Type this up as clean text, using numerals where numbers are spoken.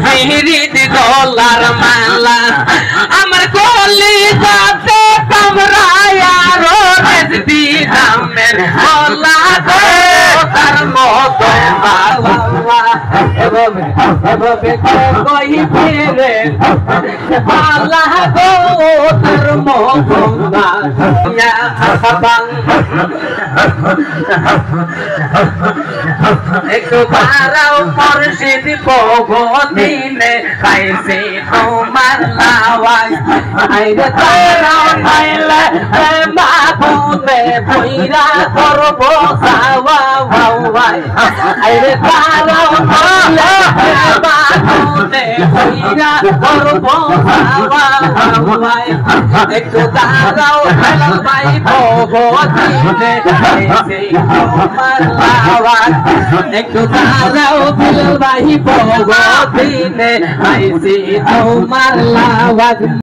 বিরিদ গলার মালা আমার কলি যাতে কামরায়া রোজ দিদামের গলা গো তার মতো বাবা এভাবে কই ফিরে বালা গো তার মতো ইয়া হাসান একটু বারাও মুর্শিদ ভগদিনে খাইছে তোমার লাওয়াই আইরে তারাও খাইলে মা তুমি বইরা করব সাওয়া ওয়াই আইরে তারাও খাইলে মা তুমি বইরা করব সাওয়া ওয়াই একটু দাঁড়াও হেলাল ভাই ভগদিনে খাইছে তোমার লাওয়াই একটু দাঁড়াও বিলাল ভাই ভগদিনে খাইছে তোমার লাওয়াই